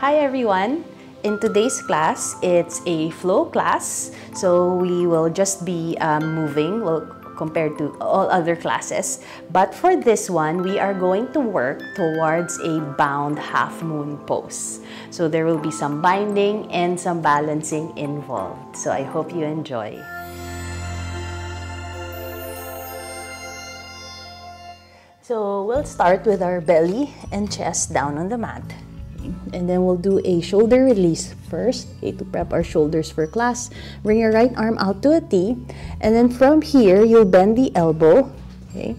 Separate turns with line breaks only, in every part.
Hi everyone! In today's class, it's a flow class. So we will just be moving compared to all other classes. But for this one, we are going to work towards a bound half moon pose. So there will be some binding and some balancing involved. So I hope you enjoy. So we'll start with our belly and chest down on the mat. And then we'll do a shoulder release first, okay, to prep our shoulders for class. Bring your right arm out to a T, and then from here, you'll bend the elbow, okay?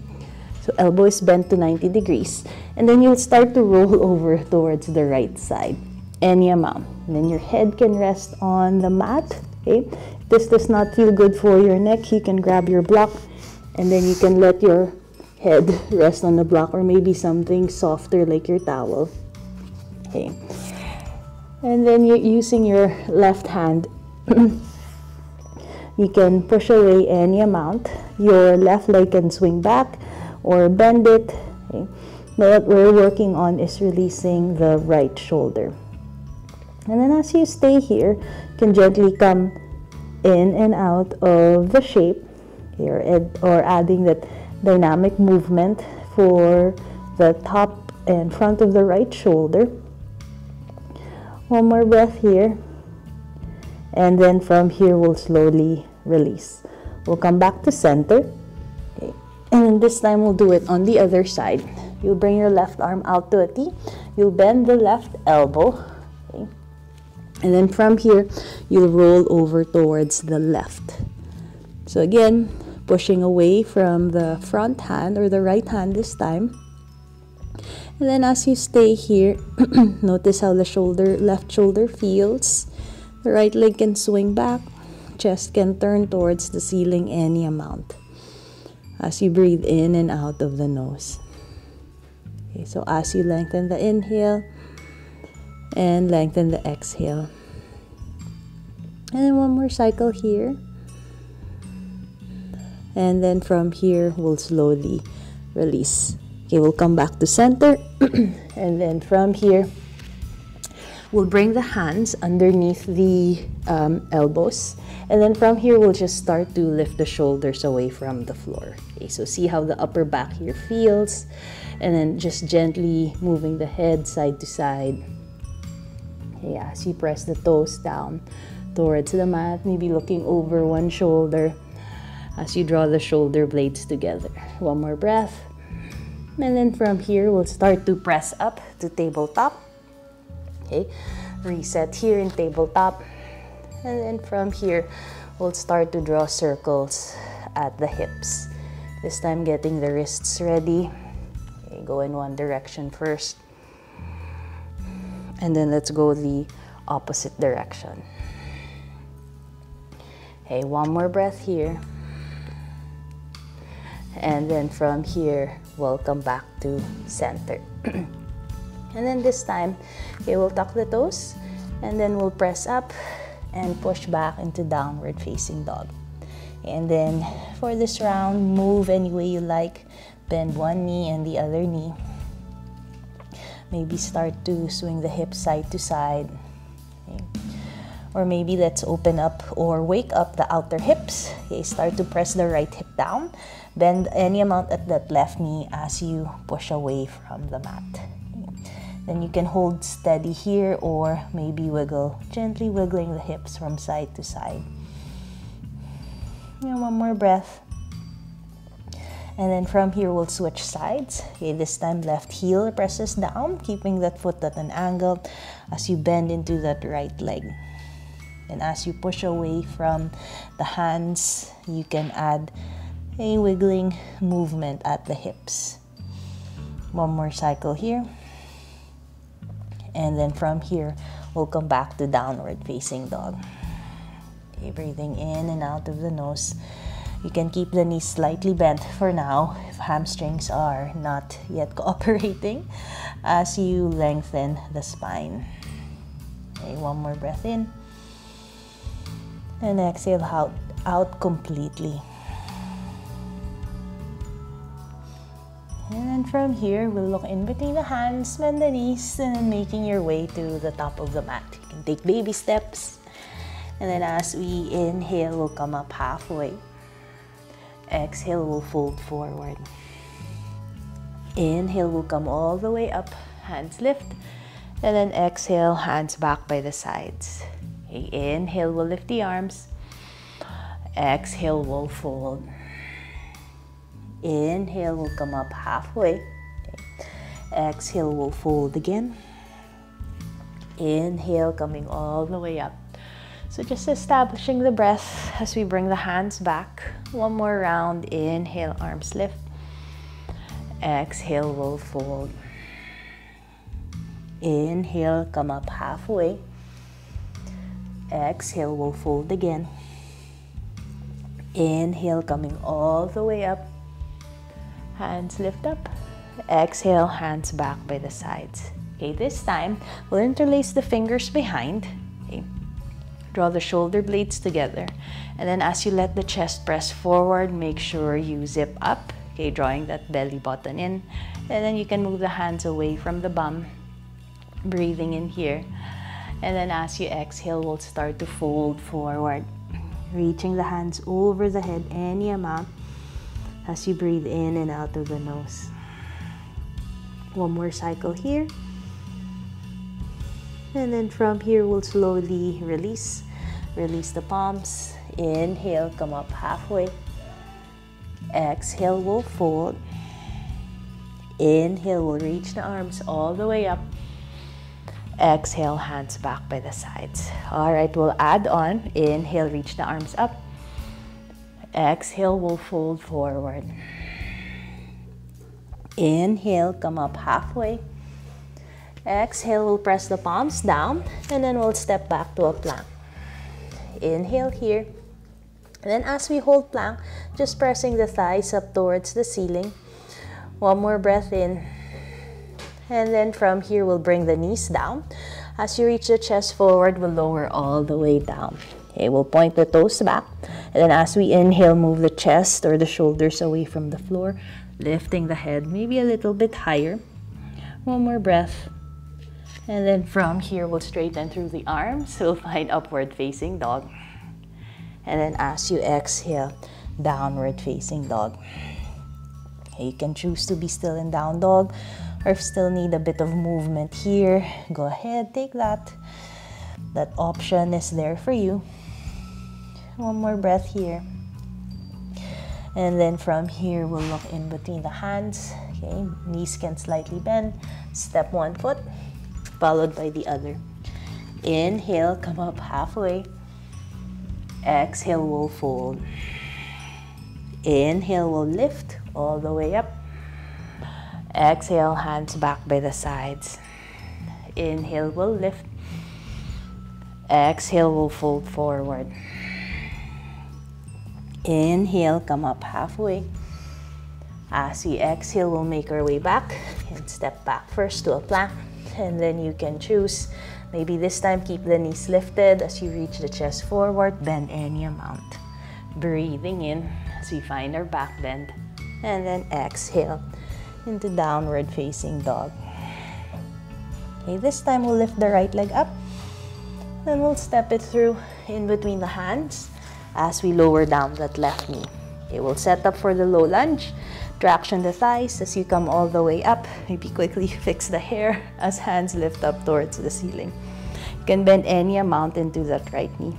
So elbow is bent to 90 degrees. And then you'll start to roll over towards the right side, any amount. And then your head can rest on the mat, okay? If this does not feel good for your neck, you can grab your block, and then you can let your head rest on the block, or maybe something softer like your towel. Okay. And then you're using your left hand, you can push away any amount. Your left leg can swing back or bend it. Okay. But what we're working on is releasing the right shoulder. And then as you stay here, you can gently come in and out of the shape here, or adding that dynamic movement for the top and front of the right shoulder. One more breath here, and then from here we'll slowly release. We'll come back to center, okay. And then this time we'll do it on the other side. You'll bring your left arm out to a T, you'll bend the left elbow, okay. And then from here you'll roll over towards the left. So again, pushing away from the front hand, or the right hand this time. And then as you stay here, notice how the left shoulder feels. The right leg can swing back, chest can turn towards the ceiling any amount as you breathe in and out of the nose. Okay, so as you lengthen the inhale and lengthen the exhale. And then one more cycle here. And then from here, we'll slowly release. Okay, we'll come back to center, and then from here, we'll bring the hands underneath the elbows, and then from here, we'll just start to lift the shoulders away from the floor. Okay, so see how the upper back here feels, and then just gently moving the head side to side. Okay, as you press the toes down towards the mat, maybe looking over one shoulder as you draw the shoulder blades together. One more breath. And then from here, we'll start to press up to tabletop. Okay, reset here in tabletop. And then from here, we'll start to draw circles at the hips. This time, getting the wrists ready. Okay, go in one direction first. And then let's go the opposite direction. Okay, one more breath here. And then from here, we'll come back to center. And then this time, okay, we'll tuck the toes, and then we'll press up and push back into downward facing dog. And then for this round, move any way you like. Bend one knee and the other knee. Maybe start to swing the hips side to side. Okay. Or maybe let's open up or wake up the outer hips. Okay, start to press the right hip down. Bend any amount at that left knee as you push away from the mat. Okay. Then you can hold steady here, or maybe wiggle, gently wiggling the hips from side to side. And one more breath. And then from here, we'll switch sides. Okay, this time left heel presses down, keeping that foot at an angle as you bend into that right leg. And as you push away from the hands, you can add a wiggling movement at the hips. One more cycle here. And then from here, we'll come back to downward facing dog. Okay, breathing in and out of the nose. You can keep the knees slightly bent for now if hamstrings are not yet cooperating as you lengthen the spine. Okay, one more breath in. And exhale out completely. And then from here, we'll look in between the hands, bend the knees, and then making your way to the top of the mat. You can take baby steps. And then as we inhale, we'll come up halfway. Exhale, we'll fold forward. Inhale, we'll come all the way up, hands lift. And then exhale, hands back by the sides. Okay, inhale, we'll lift the arms. Exhale, we'll fold. Inhale, we'll come up halfway. Okay. Exhale, we'll fold again. Inhale, coming all the way up. So just establishing the breath as we bring the hands back. One more round. Inhale, arms lift. Exhale, we'll fold. Inhale, come up halfway. Exhale, we'll fold again. Inhale, coming all the way up. Hands lift up. Exhale, hands back by the sides. Okay, this time, we'll interlace the fingers behind. Okay. Draw the shoulder blades together. And then as you let the chest press forward, make sure you zip up. Okay, drawing that belly button in. And then you can move the hands away from the bum. Breathing in here. And then as you exhale, we'll start to fold forward. Reaching the hands over the head any amount as you breathe in and out of the nose. One more cycle here. And then from here, we'll slowly release. Release the palms. Inhale, come up halfway. Exhale, we'll fold. Inhale, we'll reach the arms all the way up. Exhale, hands back by the sides. All right, we'll add on. Inhale, reach the arms up. Exhale, we'll fold forward. Inhale, come up halfway. Exhale, we'll press the palms down, and then we'll step back to a plank. Inhale here. And then as we hold plank, just pressing the thighs up towards the ceiling. One more breath in. And then from here, we'll bring the knees down. As you reach the chest forward, we'll lower all the way down. Okay, we'll point the toes back. And then as we inhale, move the chest or the shoulders away from the floor, lifting the head maybe a little bit higher. One more breath. And then from here, we'll straighten through the arms. We'll find upward facing dog. And then as you exhale, downward facing dog. Okay, you can choose to be still in down dog, or if still need a bit of movement here, go ahead, take that. That option is there for you. One more breath here. And then from here, we'll look in between the hands. Okay, knees can slightly bend. Step one foot, followed by the other. Inhale, come up halfway. Exhale, we'll fold. Inhale, we'll lift all the way up. Exhale, hands back by the sides. Inhale, we'll lift. Exhale, we'll fold forward. Inhale, come up halfway. As we exhale, we'll make our way back and step back first to a plank. And then you can choose, maybe this time keep the knees lifted as you reach the chest forward, bend any amount. Breathing in as we find our back bend. And then exhale into downward facing dog. Okay, this time we'll lift the right leg up. Then we'll step it through in between the hands as we lower down that left knee. Okay, we'll set up for the low lunge. Traction the thighs as you come all the way up. Maybe quickly fix the hair as hands lift up towards the ceiling. You can bend any amount into that right knee.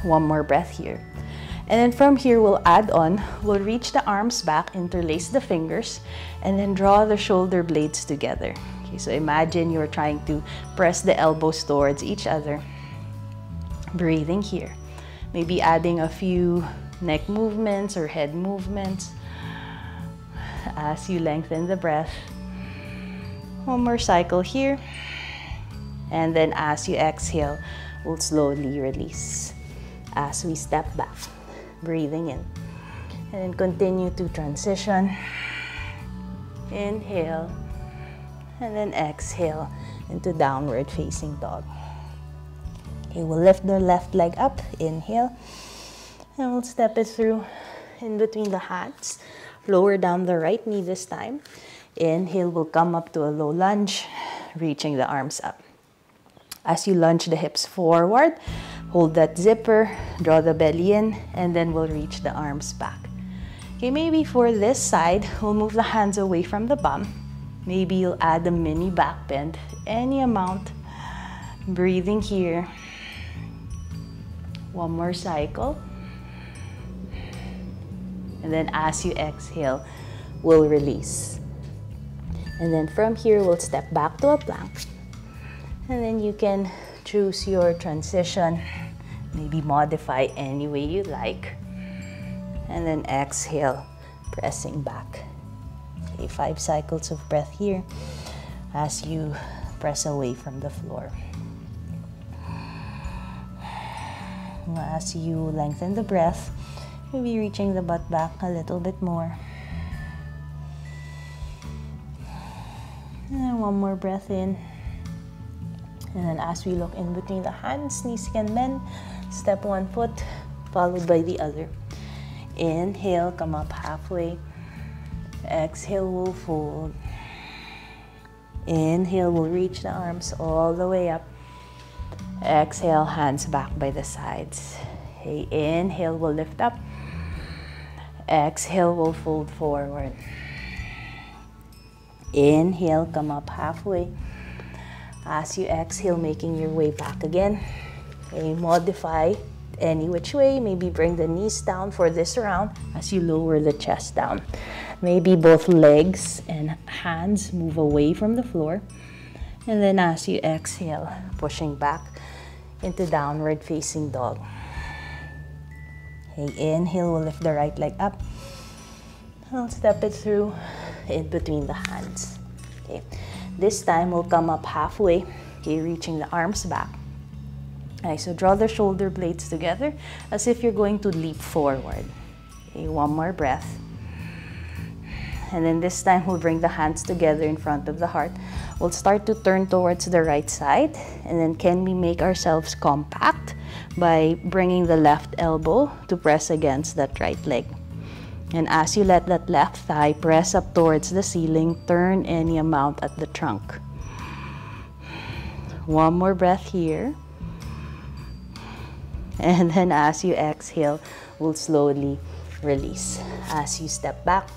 One more breath here. And then from here, we'll add on. We'll reach the arms back, interlace the fingers, and then draw the shoulder blades together. Okay, so imagine you're trying to press the elbows towards each other. Breathing here. Maybe adding a few neck movements or head movements as you lengthen the breath. One more cycle here. And then as you exhale, we'll slowly release as we step back. Breathing in. And then continue to transition. Inhale. And then exhale into downward facing dog. Okay, we'll lift the left leg up. Inhale. And we'll step it through in between the hands. Lower down the right knee this time. Inhale, we'll come up to a low lunge, reaching the arms up. As you lunge the hips forward, hold that zipper, draw the belly in, and then we'll reach the arms back. Okay, maybe for this side, we'll move the hands away from the bum. Maybe you'll add a mini back bend, any amount. Breathing here. One more cycle. And then as you exhale, we'll release. And then from here, we'll step back to a plank. And then you can choose your transition, maybe modify any way you like. And then exhale, pressing back. Okay, 5 cycles of breath here as you press away from the floor. As you lengthen the breath, you'll be reaching the butt back a little bit more. And then one more breath in. And then as we look in between the hands, knees can bend. Step one foot, followed by the other. Inhale, come up halfway. Exhale, we'll fold. Inhale, we'll reach the arms all the way up. Exhale, hands back by the sides. Okay, inhale, we'll lift up. Exhale, we'll fold forward. Inhale, come up halfway. As you exhale, making your way back again. Okay, modify any which way. Maybe bring the knees down for this round as you lower the chest down. Maybe both legs and hands move away from the floor. And then as you exhale, pushing back into downward facing dog. Okay, inhale, we'll lift the right leg up. I'll step it through in between the hands. Okay, this time we'll come up halfway, okay, reaching the arms back. Okay, so draw the shoulder blades together as if you're going to leap forward. Okay, one more breath. And then this time we'll bring the hands together in front of the heart. We'll start to turn towards the right side. And then can we make ourselves compact by bringing the left elbow to press against that right leg. And as you let that left thigh press up towards the ceiling, turn any amount at the trunk. One more breath here. And then as you exhale, we'll slowly release. As you step back,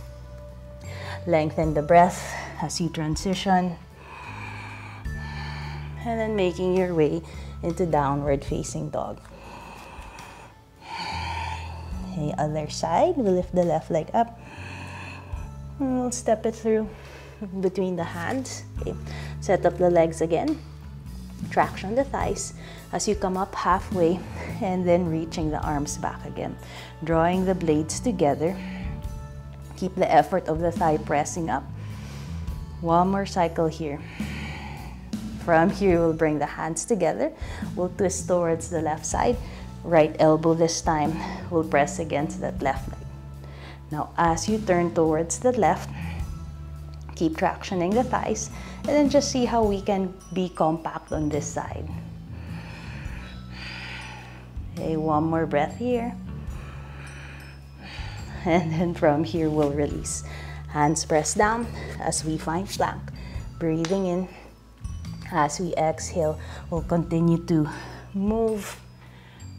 lengthen the breath as you transition. And then making your way into downward facing dog. Okay, other side, we'll lift the left leg up. And we'll step it through between the hands. Okay. Set up the legs again. Traction the thighs as you come up halfway and then reaching the arms back again. Drawing the blades together. Keep the effort of the thigh pressing up. One more cycle here. From here, we'll bring the hands together. We'll twist towards the left side. Right elbow this time will press against that left leg. Now, as you turn towards the left, keep tractioning the thighs and then just see how we can be compact on this side. Okay, one more breath here. And then from here, we'll release. Hands press down as we find plank. Breathing in. As we exhale, we'll continue to move.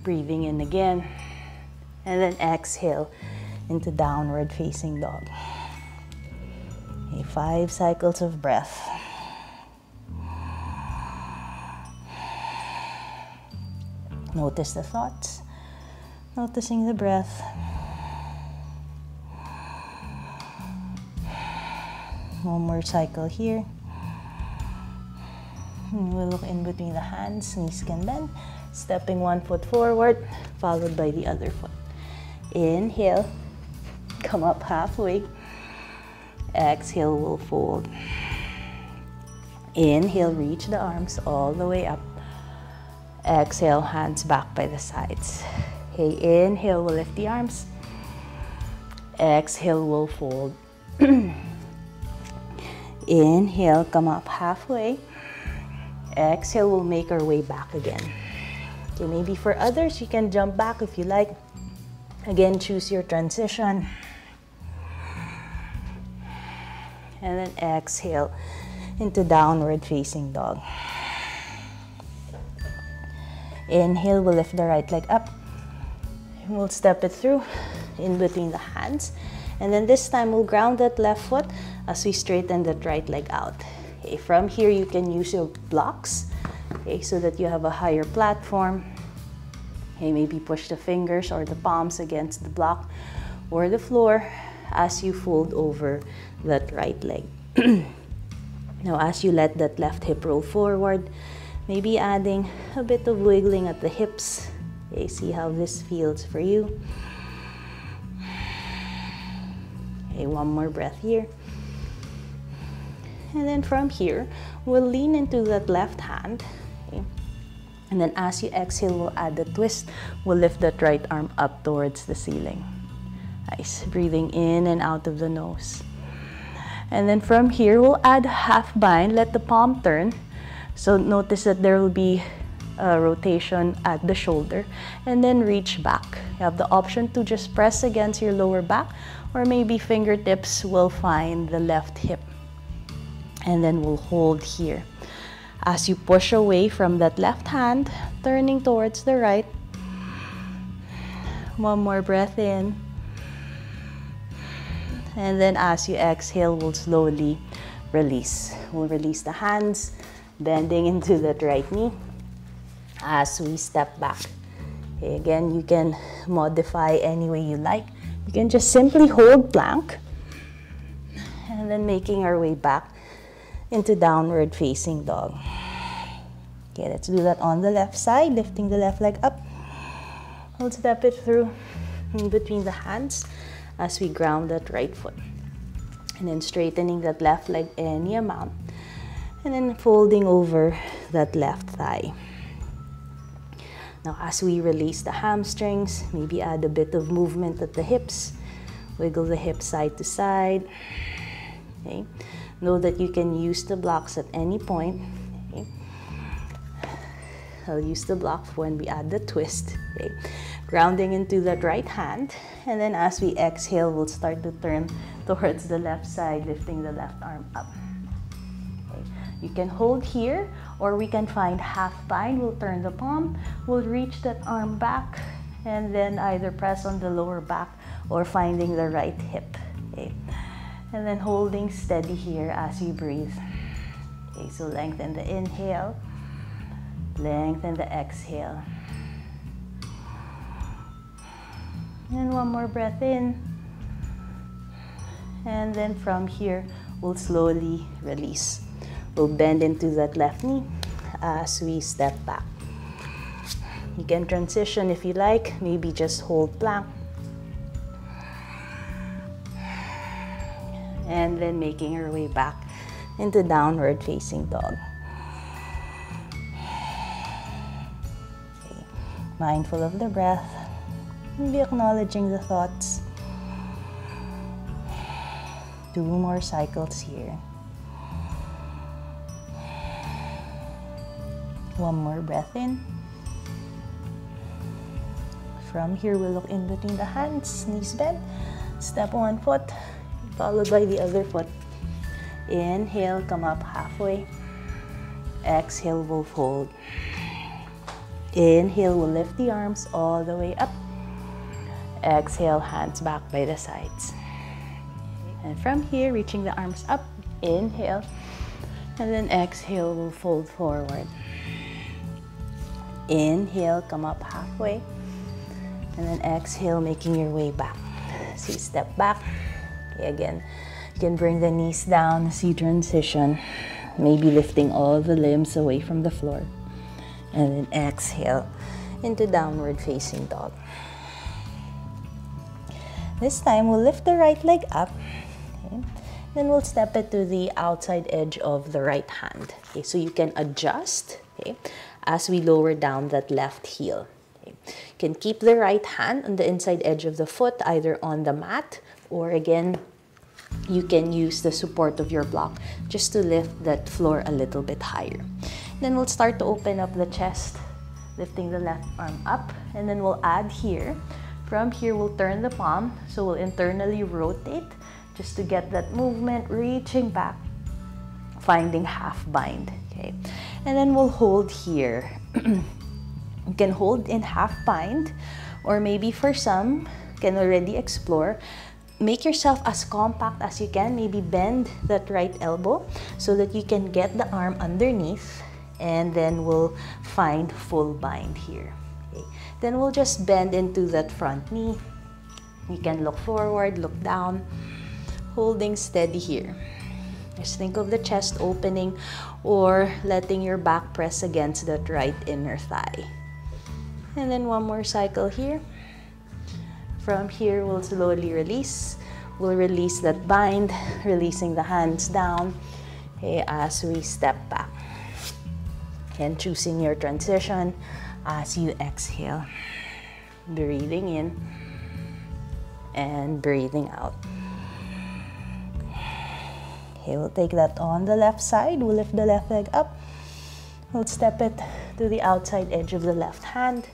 Breathing in again. And then exhale into downward facing dog. Okay, 5 cycles of breath. Notice the thoughts. Noticing the breath. One more cycle here. We'll look in between the hands, knees can bend. Stepping one foot forward, followed by the other foot. Inhale, come up halfway. Exhale, we'll fold. Inhale, reach the arms all the way up. Exhale, hands back by the sides. Okay, inhale, we'll lift the arms. Exhale, we'll fold. Inhale, come up halfway. Exhale, we'll make our way back again. Okay, maybe for others, you can jump back if you like. Again, choose your transition. And then exhale into downward facing dog. Inhale, we'll lift the right leg up. We'll step it through in between the hands. And then this time we'll ground that left foot as we straighten that right leg out. Okay, from here you can use your blocks, okay, so that you have a higher platform. Okay, maybe push the fingers or the palms against the block or the floor as you fold over that right leg. Now as you let that left hip roll forward, maybe adding a bit of wiggling at the hips. Okay, see how this feels for you. Okay, one more breath here. And then from here, we'll lean into that left hand. Okay. And then as you exhale, we'll add the twist. We'll lift that right arm up towards the ceiling. Nice. Breathing in and out of the nose. And then from here, we'll add half bind. Let the palm turn. So notice that there will be a rotation at the shoulder. And then reach back. You have the option to just press against your lower back, or maybe fingertips will find the left hip. And then we'll hold here. As you push away from that left hand, turning towards the right. One more breath in. And then as you exhale, we'll slowly release. We'll release the hands, bending into that right knee as we step back. Okay, again, you can modify any way you like. You can just simply hold plank and then making our way back into downward facing dog. Okay, let's do that on the left side, lifting the left leg up. We'll step it through in between the hands as we ground that right foot. And then straightening that left leg any amount. And then folding over that left thigh. Now as we release the hamstrings, maybe add a bit of movement at the hips. Wiggle the hips side to side. Okay. Know that you can use the blocks at any point. Okay. I'll use the block when we add the twist. Okay. Grounding into that right hand. And then as we exhale, we'll start to turn towards the left side, lifting the left arm up. Okay. You can hold here, or we can find half bind. We'll turn the palm. We'll reach that arm back, and then either press on the lower back or finding the right hip. Okay. And then holding steady here as you breathe. Okay, so lengthen the inhale, lengthen the exhale. And one more breath in. And then from here, we'll slowly release. We'll bend into that left knee as we step back. You can transition if you like, maybe just hold plank. And then making our way back into downward facing dog. Okay. Mindful of the breath, maybe acknowledging the thoughts. 2 more cycles here. 1 more breath in. From here, we'll look in between the hands, knees bent, step 1 foot, followed by the other foot. Inhale, come up halfway. Exhale, we'll fold. Inhale, we'll lift the arms all the way up. Exhale, hands back by the sides. And from here, reaching the arms up. Inhale. And then exhale, we'll fold forward. Inhale, come up halfway. And then exhale, making your way back. So you step back. Okay, again, you can bring the knees down as you transition. Maybe lifting all the limbs away from the floor. And then exhale into downward facing dog. This time, we'll lift the right leg up. Okay. Then we'll step it to the outside edge of the right hand. Okay, so you can adjust, okay, as we lower down that left heel. Okay. You can keep the right hand on the inside edge of the foot, either on the mat, or again, you can use the support of your block just to lift that floor a little bit higher. Then we'll start to open up the chest, lifting the left arm up, and then we'll add here. From here, we'll turn the palm, so we'll internally rotate just to get that movement, reaching back, finding half bind, okay? And then we'll hold here. You can hold in half bind, or maybe for some, can already explore, make yourself as compact as you can. Maybe bend that right elbow so that you can get the arm underneath, and then we'll find full bind here. Okay. Then we'll just bend into that front knee. You can look forward, look down, holding steady here. Just think of the chest opening or letting your back press against that right inner thigh. And then one more cycle here. From here, we'll slowly release. We'll release that bind, releasing the hands down, okay, as we step back. And choosing your transition as you exhale. Breathing in and breathing out. Okay, we'll take that on the left side. We'll lift the left leg up. We'll step it to the outside edge of the left hand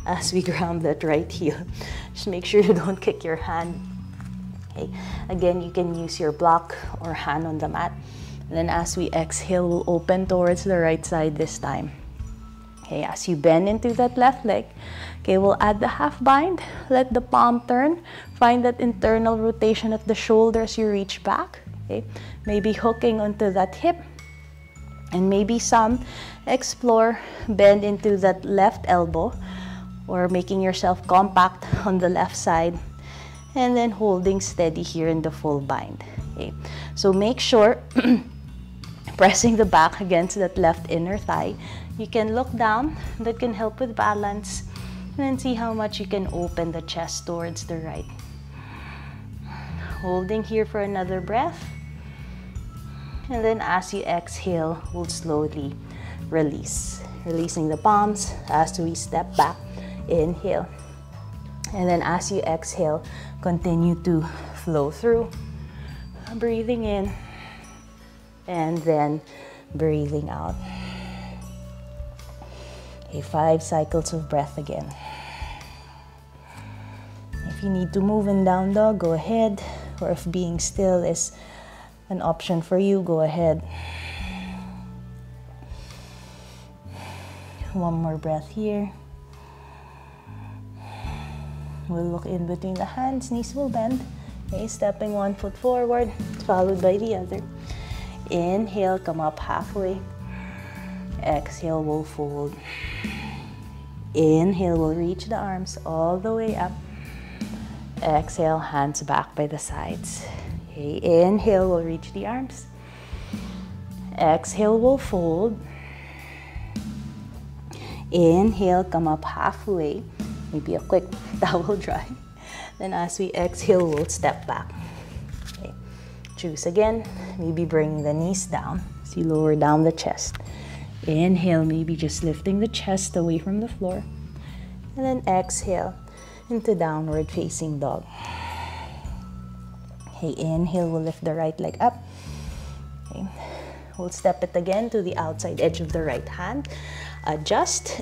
as we ground that right heel. Just make sure you don't kick your hand. Okay. Again, you can use your block or hand on the mat. And then as we exhale, we'll open towards the right side this time. Okay, as you bend into that left leg, okay, we'll add the half bind. Let the palm turn. Find that internal rotation of the shoulder as you reach back. Okay, maybe hooking onto that hip. And maybe some explore, bend into that left elbow, or making yourself compact on the left side, and then holding steady here in the full bind. Okay, so make sure pressing the back against that left inner thigh. You can look down, that can help with balance, and then see how much you can open the chest towards the right. Holding here for another breath. And then as you exhale, we'll slowly release. Releasing the palms as we step back. Inhale. And then as you exhale, continue to flow through. Breathing in. And then breathing out. Okay, 5 cycles of breath again. If you need to move in down dog, go ahead. Or if being still is an option for you, go ahead. One more breath here. We'll look in between the hands, knees will bend. Okay, stepping one foot forward, followed by the other. Inhale, come up halfway. Exhale, we'll fold. Inhale, we'll reach the arms all the way up. Exhale, hands back by the sides. Okay, inhale, we'll reach the arms. Exhale, we'll fold. Inhale, come up halfway. Maybe a quick towel dry. Then as we exhale, we'll step back. Okay. Choose again. Maybe bring the knees down as you lower down the chest. Inhale, maybe just lifting the chest away from the floor. And then exhale into downward facing dog. Okay, inhale, we'll lift the right leg up. Okay. We'll step it again to the outside edge of the right hand. Adjust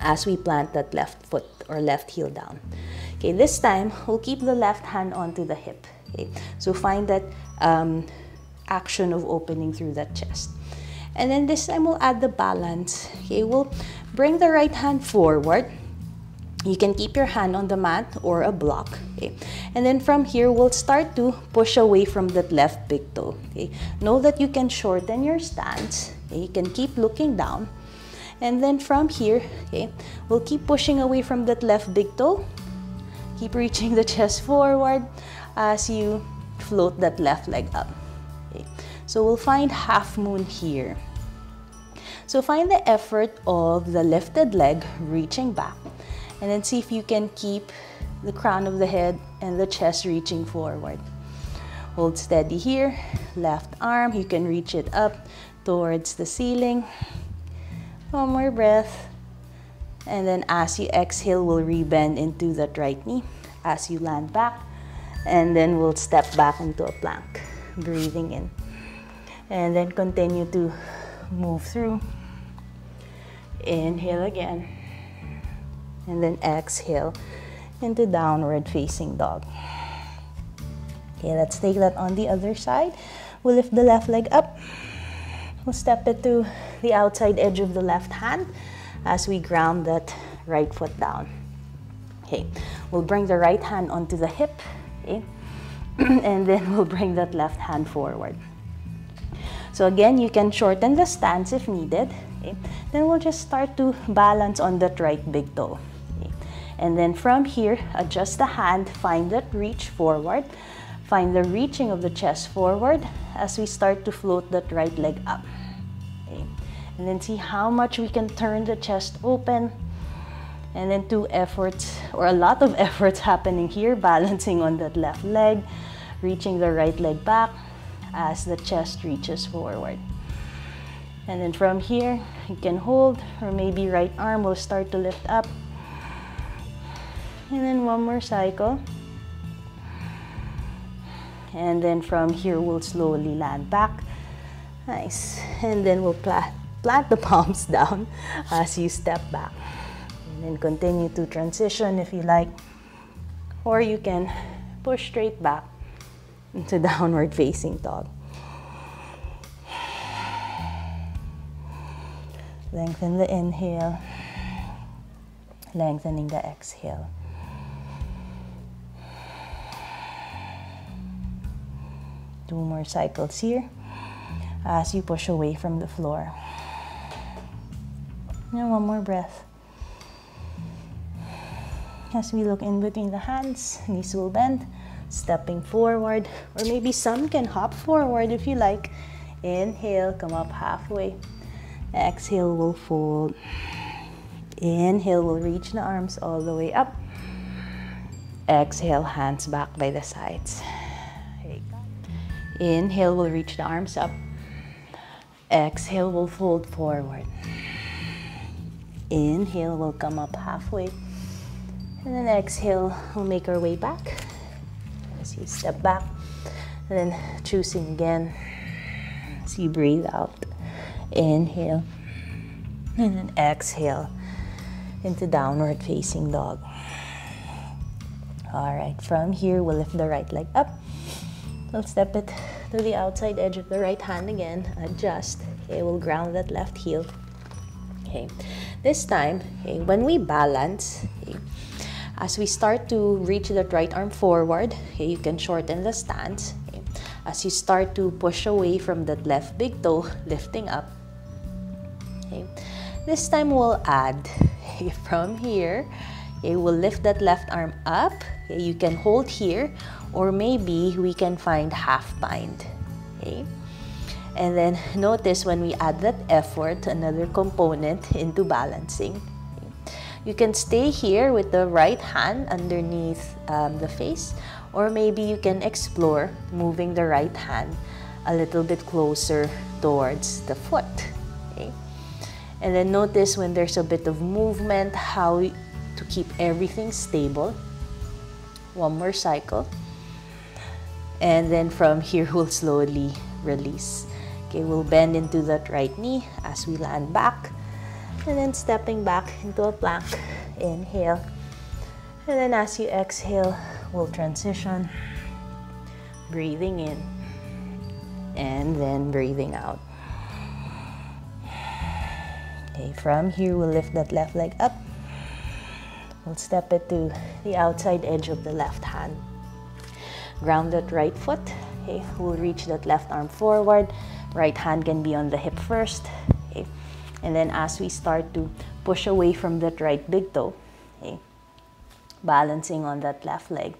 as we plant that left foot or left heel down. Okay, this time, we'll keep the left hand onto the hip. Okay, so find that action of opening through that chest. And then this time, we'll add the balance. Okay, we'll bring the right hand forward. You can keep your hand on the mat or a block. Okay, and then from here, we'll start to push away from that left big toe. Okay, know that you can shorten your stance. Okay, you can keep looking down. And then from here, okay, we'll keep pushing away from that left big toe. Keep reaching the chest forward as you float that left leg up. Okay, so we'll find half moon here. So find the effort of the lifted leg reaching back. And then see if you can keep the crown of the head and the chest reaching forward. Hold steady here. Left arm, you can reach it up towards the ceiling. One more breath. And then as you exhale, we'll rebend into that right knee as you land back. And then we'll step back into a plank. Breathing in. And then continue to move through. Inhale again. And then exhale into downward facing dog. Okay, let's take that on the other side. We'll lift the left leg up. We'll step it to the outside edge of the left hand as we ground that right foot down. Okay, we'll bring the right hand onto the hip, okay, and then we'll bring that left hand forward. So again, you can shorten the stance if needed. Okay. Then we'll just start to balance on that right big toe. Okay. And then from here, adjust the hand, find that reach forward, find the reaching of the chest forward as we start to float that right leg up. Okay. And then see how much we can turn the chest open. And then two efforts, or a lot of efforts happening here, balancing on that left leg, reaching the right leg back as the chest reaches forward. And then from here, you can hold, or maybe right arm will start to lift up. And then one more cycle. And then from here, we'll slowly land back. Nice. And then we'll plant the palms down as you step back. And then continue to transition if you like. Or you can push straight back into downward facing dog. Lengthen the inhale, lengthening the exhale. Two more cycles here as you push away from the floor. And one more breath. As we look in between the hands, knees will bend. Stepping forward, or maybe some can hop forward if you like. Inhale, come up halfway. Exhale, will fold. Inhale, will reach the arms all the way up. Exhale, hands back by the sides. Inhale, will reach the arms up. Exhale, will fold forward. Inhale, will come up halfway. And then exhale, we'll make our way back. As you step back, and then choosing again as you breathe out. Inhale, and then exhale into downward facing dog. All right, from here, we'll lift the right leg up. We'll step it to the outside edge of the right hand again, adjust. Okay, we'll ground that left heel. Okay, this time, okay, when we balance, okay, as we start to reach that right arm forward, okay, you can shorten the stance. Okay. As you start to push away from that left big toe, lifting up. Okay. This time we'll add, okay, from here, okay, we'll lift that left arm up. Okay. You can hold here, or maybe we can find half bind. Okay. And then notice when we add that effort, another component into balancing. You can stay here with the right hand underneath the face, or maybe you can explore moving the right hand a little bit closer towards the foot. Okay? And then notice when there's a bit of movement, how to keep everything stable. One more cycle. And then from here, we'll slowly release. Okay, we'll bend into that right knee as we land back. And then stepping back into a plank. Inhale. And then as you exhale, we'll transition. Breathing in. And then breathing out. Okay, from here, we'll lift that left leg up. We'll step it to the outside edge of the left hand. Ground that right foot. Okay, we'll reach that left arm forward. Right hand can be on the hip first. Okay. And then as we start to push away from that right big toe, okay, balancing on that left leg.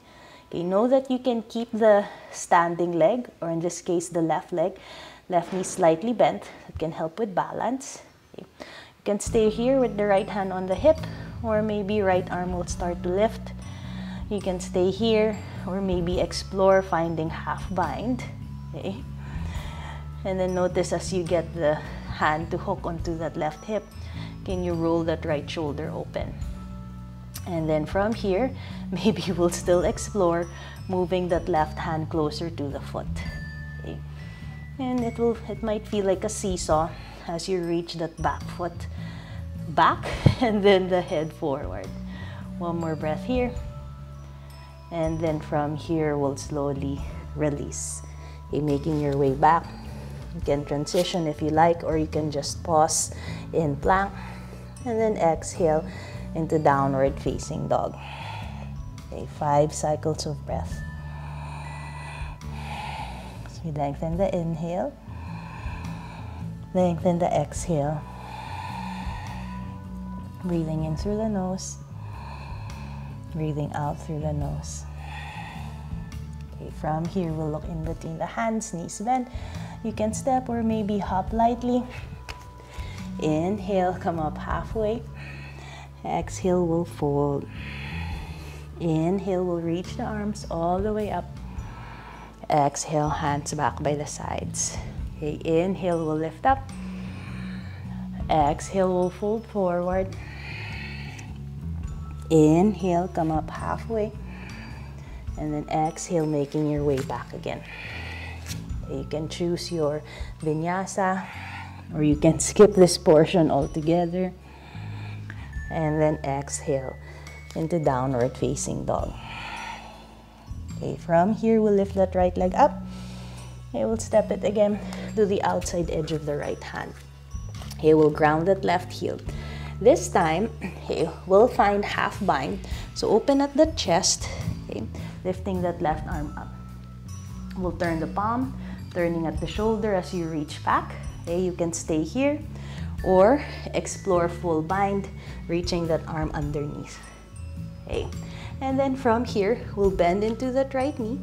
Okay, know that you can keep the standing leg, or in this case, the left leg, left knee slightly bent. That can help with balance. Okay. You can stay here with the right hand on the hip, or maybe right arm will start to lift. You can stay here, or maybe explore finding half bind. Okay. And then notice as you get the hand to hook onto that left hip, can you roll that right shoulder open? And then from here, maybe we'll still explore moving that left hand closer to the foot. Okay. And it might feel like a seesaw as you reach that back foot back and then the head forward. One more breath here. And then from here, we'll slowly release. Okay, making your way back. You can transition if you like, or you can just pause in plank and then exhale into downward facing dog. Okay, 5 cycles of breath. So we lengthen the inhale, lengthen the exhale, breathing in through the nose, breathing out through the nose. Okay, from here, we'll look in between the hands, knees bent. You can step or maybe hop lightly. Inhale, come up halfway. Exhale, we'll fold. Inhale, we'll reach the arms all the way up. Exhale, hands back by the sides. Okay, inhale, we'll lift up. Exhale, we'll fold forward. Inhale, come up halfway. And then exhale, making your way back again. You can choose your vinyasa, or you can skip this portion altogether. And then exhale into downward facing dog. Okay, from here, we'll lift that right leg up. Okay, we'll step it again to the outside edge of the right hand. Okay, we'll ground that left heel. This time, okay, we'll find half bind. So open at the chest, okay, lifting that left arm up. We'll turn the palm, turning at the shoulder as you reach back. Okay, you can stay here or explore full bind, reaching that arm underneath. Okay, and then from here, we'll bend into that right knee,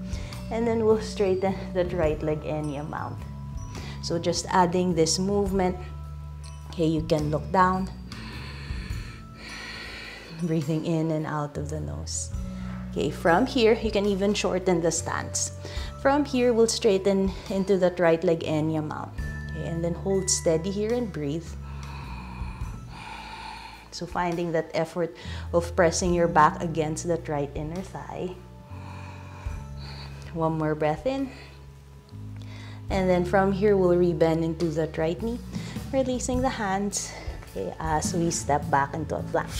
and then we'll straighten that right leg any amount. So just adding this movement. Okay, you can look down, breathing in and out of the nose. Okay, from here, you can even shorten the stance. From here, we'll straighten into that right leg any amount. Okay, and then hold steady here and breathe. So finding that effort of pressing your back against that right inner thigh. One more breath in. And then from here, we'll rebend into that right knee, releasing the hands, okay, as we step back into a plank.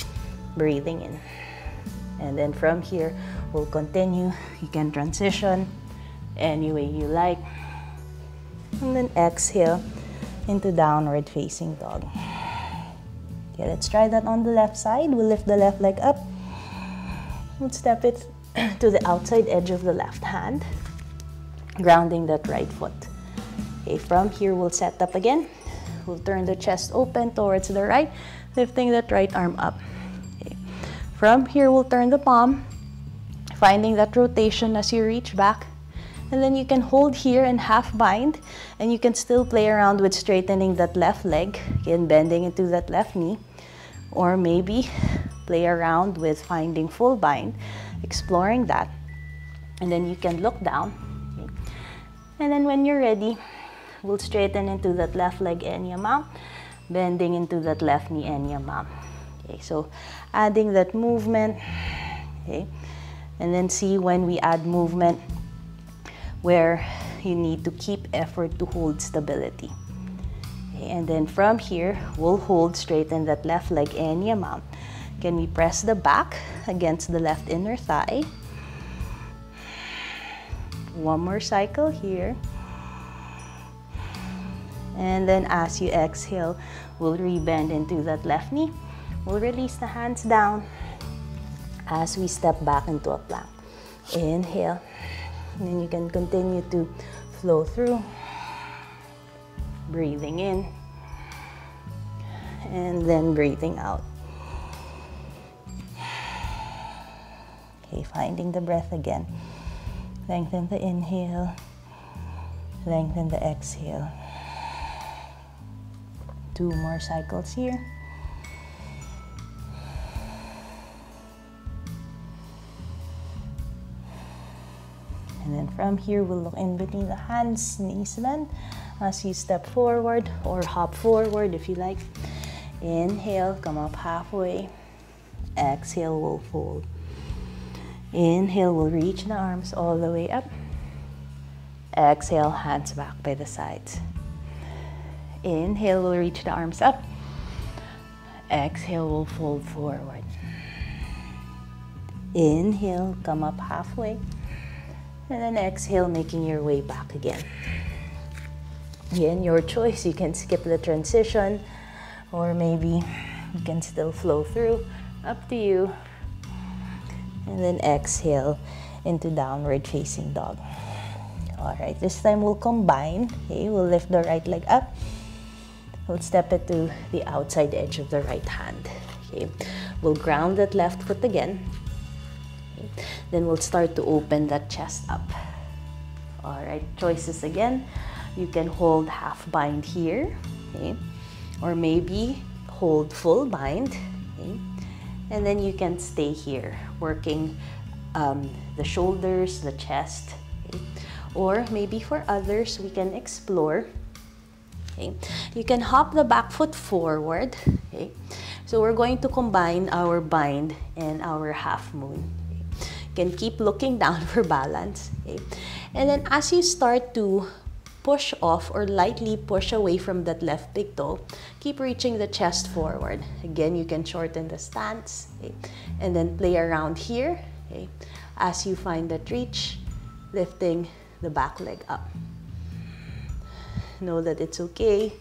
Breathing in. And then from here, we'll continue. You can transition any way you like. And then exhale into downward facing dog. Okay, let's try that on the left side. We'll lift the left leg up. We'll step it to the outside edge of the left hand, grounding that right foot. Okay, from here, we'll set up again. We'll turn the chest open towards the right, lifting that right arm up. Okay. From here, we'll turn the palm, finding that rotation as you reach back. And then you can hold here and half bind, and you can still play around with straightening that left leg, again, bending into that left knee, or maybe play around with finding full bind, exploring that. And then you can look down. Okay. And then when you're ready, we'll straighten into that left leg any amount, bending into that left knee any amount. Okay, so adding that movement, okay, and then see when we add movement where you need to keep effort to hold stability. Okay, and then from here, we'll hold, straighten that left leg any amount. Can we press the back against the left inner thigh? One more cycle here. And then as you exhale, we'll rebend into that left knee. We'll release the hands down as we step back into a plank. Inhale. And then you can continue to flow through. Breathing in. And then breathing out. Okay, finding the breath again. Lengthen the inhale. Lengthen the exhale. 2 more cycles here. And then from here, we'll look in between the hands, knees bend, as you step forward or hop forward if you like. Inhale, come up halfway. Exhale, we'll fold. Inhale, we'll reach the arms all the way up. Exhale, hands back by the sides. Inhale, we'll reach the arms up. Exhale, we'll fold forward. Inhale, come up halfway. And then exhale, making your way back again. Again, your choice. You can skip the transition, or maybe you can still flow through. Up to you. And then exhale into downward facing dog. All right, this time we'll combine. Okay, we'll lift the right leg up. We'll step it to the outside edge of the right hand. Okay, we'll ground that left foot again. Okay. Then we'll start to open that chest up. All right, choices again. You can hold half bind here, okay, or maybe hold full bind, okay, and then you can stay here, working the shoulders, the chest, okay. Or maybe for others, we can explore. Okay. You can hop the back foot forward. Okay. So we're going to combine our bind and our half moon. Okay. You can keep looking down for balance. Okay. And then as you start to push off or lightly push away from that left big toe, keep reaching the chest forward. Again, you can shorten the stance, okay, and then play around here, okay, as you find that reach, lifting the back leg up. Know that it's okay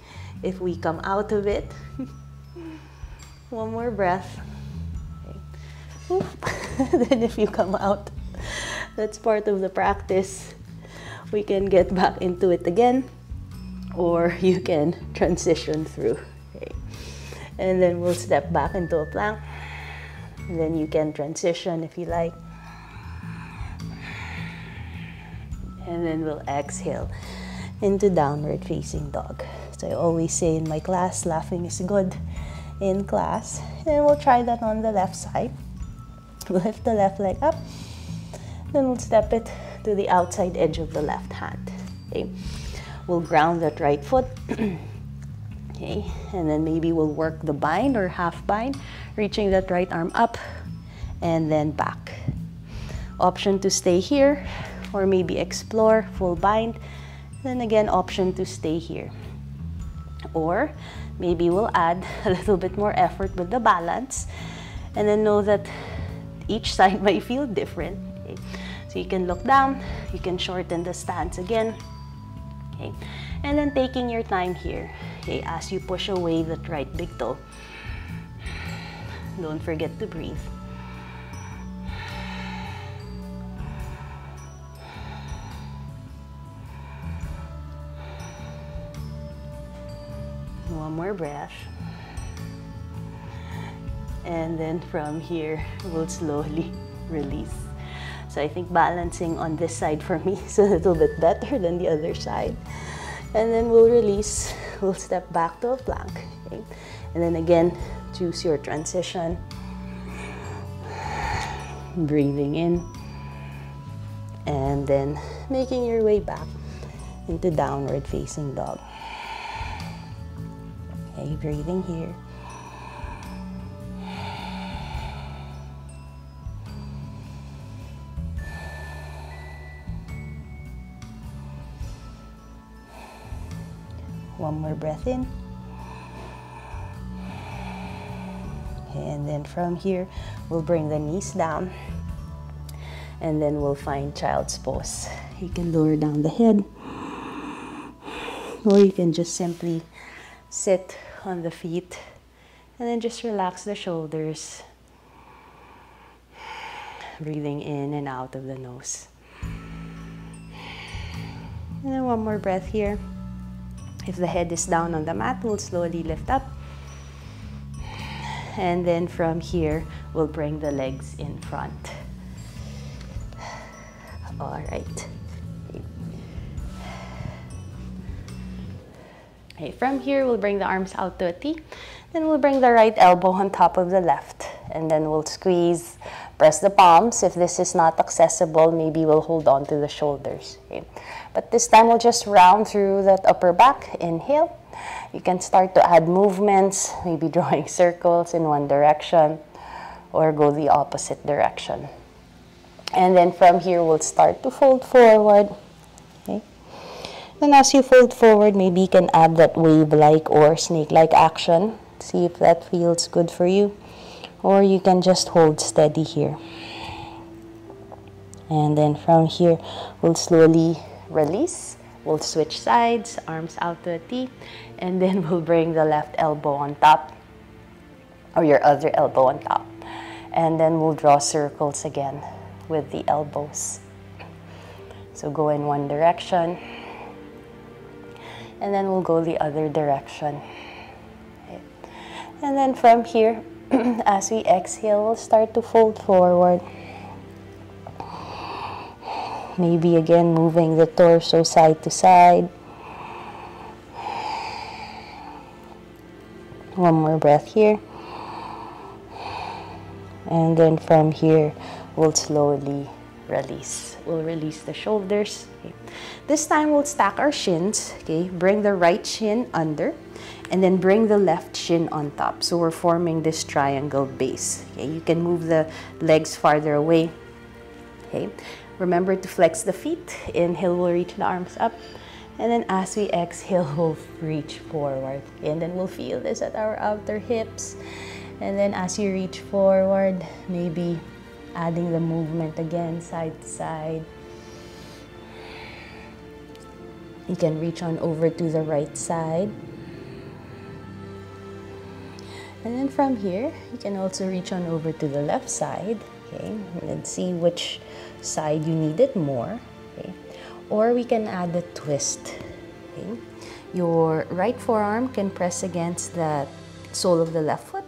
if we come out of it. One more breath. Okay. Then if you come out, that's part of the practice. We can get back into it again, or you can transition through. Okay. And then we'll step back into a plank. And then you can transition if you like. And then we'll exhale into downward facing dog. So I always say in my class, laughing is good in class. And we'll try that on the left side. We'll lift the left leg up. Then we'll step it to the outside edge of the left hand. Okay. We'll ground that right foot. Okay. And then maybe we'll work the bind or half bind, reaching that right arm up and then back. Option to stay here, or maybe explore full bind. Then again, option to stay here. Or maybe we'll add a little bit more effort with the balance, and then know that each side might feel different. Okay. So you can look down, you can shorten the stance again, okay, and then taking your time here, okay, as you push away that right big toe. Don't forget to breathe. One more breath. And then from here, we'll slowly release. So I think balancing on this side for me is a little bit better than the other side. And then we'll release, we'll step back to a plank. Okay? And then again, choose your transition. Breathing in. And then making your way back into downward facing dog. Okay, breathing here. One more breath in. And then from here, we'll bring the knees down. And then we'll find child's pose. You can lower down the head. Or you can just simply sit on the feet. And then just relax the shoulders. Breathing in and out of the nose. And then one more breath here. If the head is down on the mat, we'll slowly lift up. And then from here, we'll bring the legs in front. All right. Okay, from here, we'll bring the arms out to a T. Then we'll bring the right elbow on top of the left. And then we'll squeeze, press the palms. If this is not accessible, maybe we'll hold on to the shoulders. Okay. But this time, we'll just round through that upper back. Inhale. You can start to add movements, maybe drawing circles in one direction or go the opposite direction. And then from here, we'll start to fold forward. Okay. Then as you fold forward, maybe you can add that wave-like or snake-like action. See if that feels good for you. Or you can just hold steady here.
And then from here, we'll slowly release. We'll switch sides, arms out to a T, and then we'll bring the left elbow on top, or your other elbow on top. And then we'll draw circles again with the elbows. So go in one direction, and then we'll go the other direction. Okay. And then from here, as we exhale, we'll start to fold forward. Maybe again moving the torso side to side. One more breath here. And then from here, we'll slowly release. We'll release the shoulders. Okay. This time we'll stack our shins. Okay, bring the right shin under, and then bring the left shin on top. So we're forming this triangle base. Okay, you can move the legs farther away. Okay, remember to flex the feet. Inhale, we'll reach the arms up, and then as we exhale, we'll reach forward. Okay, and then we'll feel this at our outer hips. And then as you reach forward, maybe adding the movement again, side to side. You can reach on over to the right side. And then from here, you can also reach on over to the left side. Okay, and then see which side you need it more. Okay, or we can add a twist. Okay, your right forearm can press against the sole of the left foot,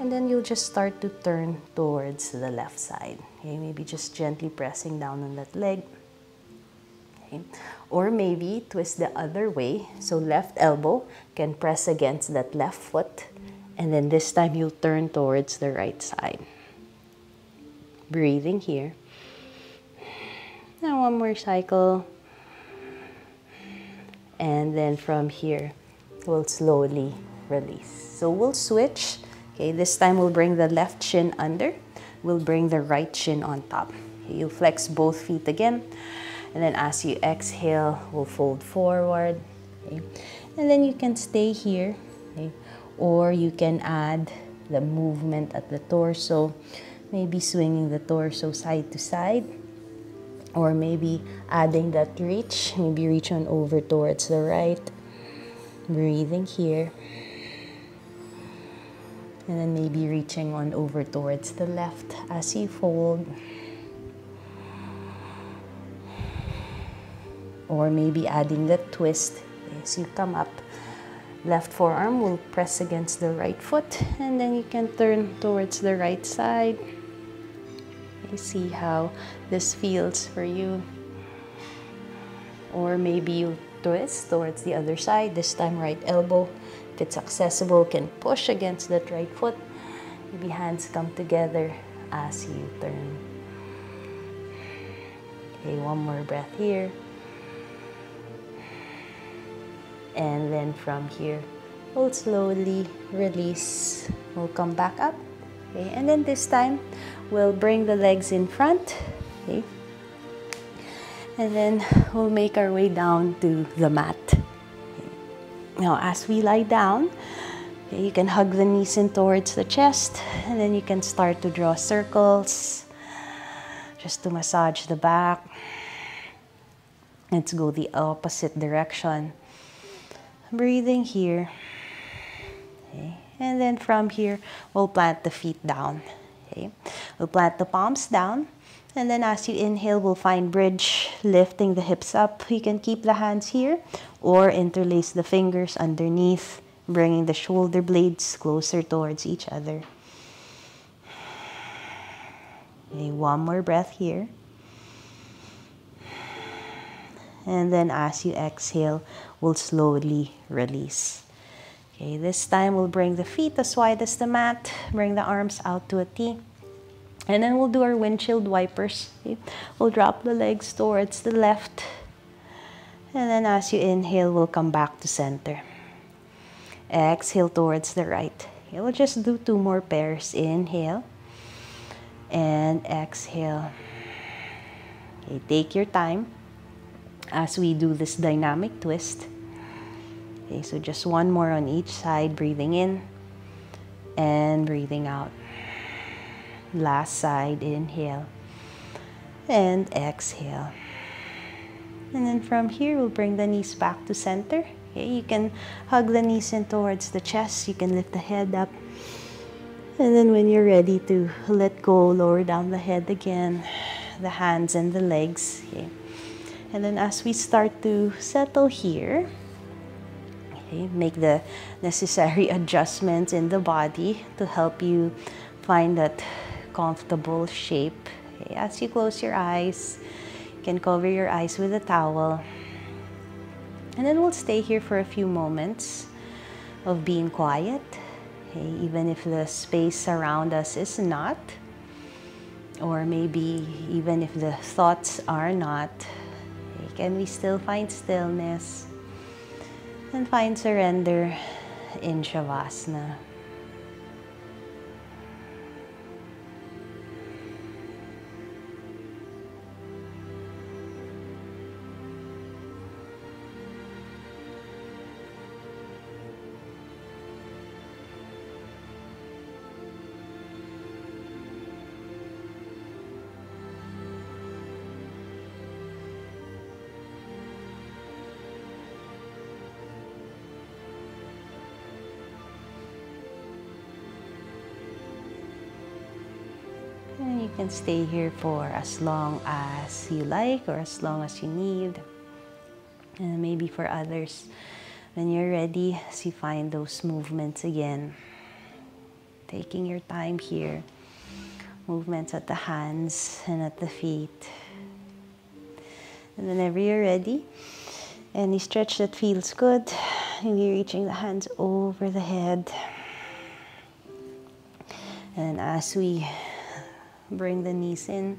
and then you'll just start to turn towards the left side. Okay, maybe just gently pressing down on that leg. Okay. Or maybe twist the other way. So left elbow can press against that left foot, and then this time you'll turn towards the right side. Breathing here. Now one more cycle. And then from here, we'll slowly release. So we'll switch. Okay, this time we'll bring the left shin under. We'll bring the right shin on top. Okay, you'll flex both feet again. And then as you exhale, we'll fold forward. Okay, and then you can stay here. Okay, or you can add the movement at the torso. Maybe swinging the torso side to side. Or maybe adding that reach. Maybe reach on over towards the right. Breathing here. And then maybe reaching on over towards the left as you fold. Or maybe adding the twist as you come up. Left forearm will press against the right foot, and then you can turn towards the right side. You see how this feels for you. Or maybe you twist towards the other side, this time right elbow. If it's accessible, can push against that right foot. Maybe hands come together as you turn. Okay, one more breath here. And then from here, we'll slowly release. We'll come back up. Okay, and then this time, we'll bring the legs in front. Okay. And then we'll make our way down to the mat. Okay. Now, as we lie down, okay, you can hug the knees in towards the chest, and then you can start to draw circles just to massage the back. Let's go the opposite direction. Breathing here. Okay. And then from here, we'll plant the feet down. Okay. We'll plant the palms down. And then as you inhale, we'll find bridge, lifting the hips up. You can keep the hands here or interlace the fingers underneath, bringing the shoulder blades closer towards each other. Okay, one more breath here. And then as you exhale, we'll slowly release. Okay, this time we'll bring the feet as wide as the mat, bring the arms out to a T. And then we'll do our windshield wipers. Okay? We'll drop the legs towards the left. And then as you inhale, we'll come back to center. Exhale towards the right. Okay, we'll just do 2 more pairs. Inhale. And exhale. Okay, take your time as we do this dynamic twist. Okay, so just 1 more on each side. Breathing in and breathing out. Last side, inhale. and exhale. And then from here, we'll bring the knees back to center. Okay, you can hug the knees in towards the chest. You can lift the head up. And then when you're ready to let go, lower down the head again, the hands and the legs. Okay. And then as we start to settle here, okay, make the necessary adjustments in the body to help you find that comfortable shape. Okay, as you close your eyes, you can cover your eyes with a towel. And then we'll stay here for a few moments of being quiet. Okay, even if the space around us is not, or maybe even if the thoughts are not, okay, can we still find stillness and find surrender in Shavasana? And you can stay here for as long as you like or as long as you need. And maybe for others, when you're ready, as you find those movements again, taking your time here, movements at the hands and at the feet. And whenever you're ready, any stretch that feels good, maybe reaching the hands over the head. And as we bring the knees in,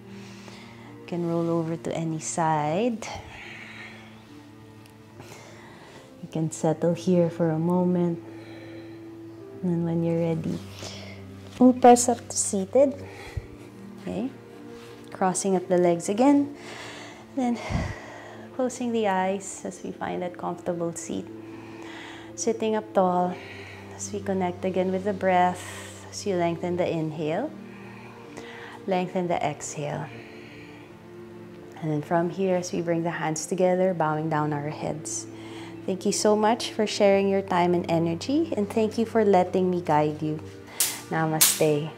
you can roll over to any side. You can settle here for a moment. And when you're ready, we'll press up to seated. Okay. Crossing up the legs again. Then closing the eyes as we find that comfortable seat. Sitting up tall as we connect again with the breath. As you lengthen the inhale. Lengthen the exhale. And then from here, as we bring the hands together, bowing down our heads. Thank you so much for sharing your time and energy, and thank you for letting me guide you. Namaste.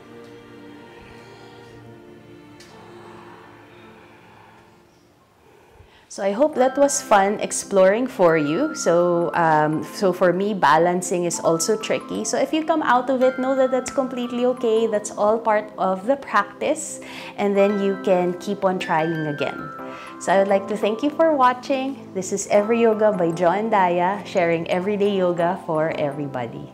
So I hope that was fun exploring for you. So for me, balancing is also tricky. So if you come out of it, know that that's completely okay. That's all part of the practice. And then you can keep on trying again. So I would like to thank you for watching. This is Every Yoga by Jo and Daya, sharing everyday yoga for everybody.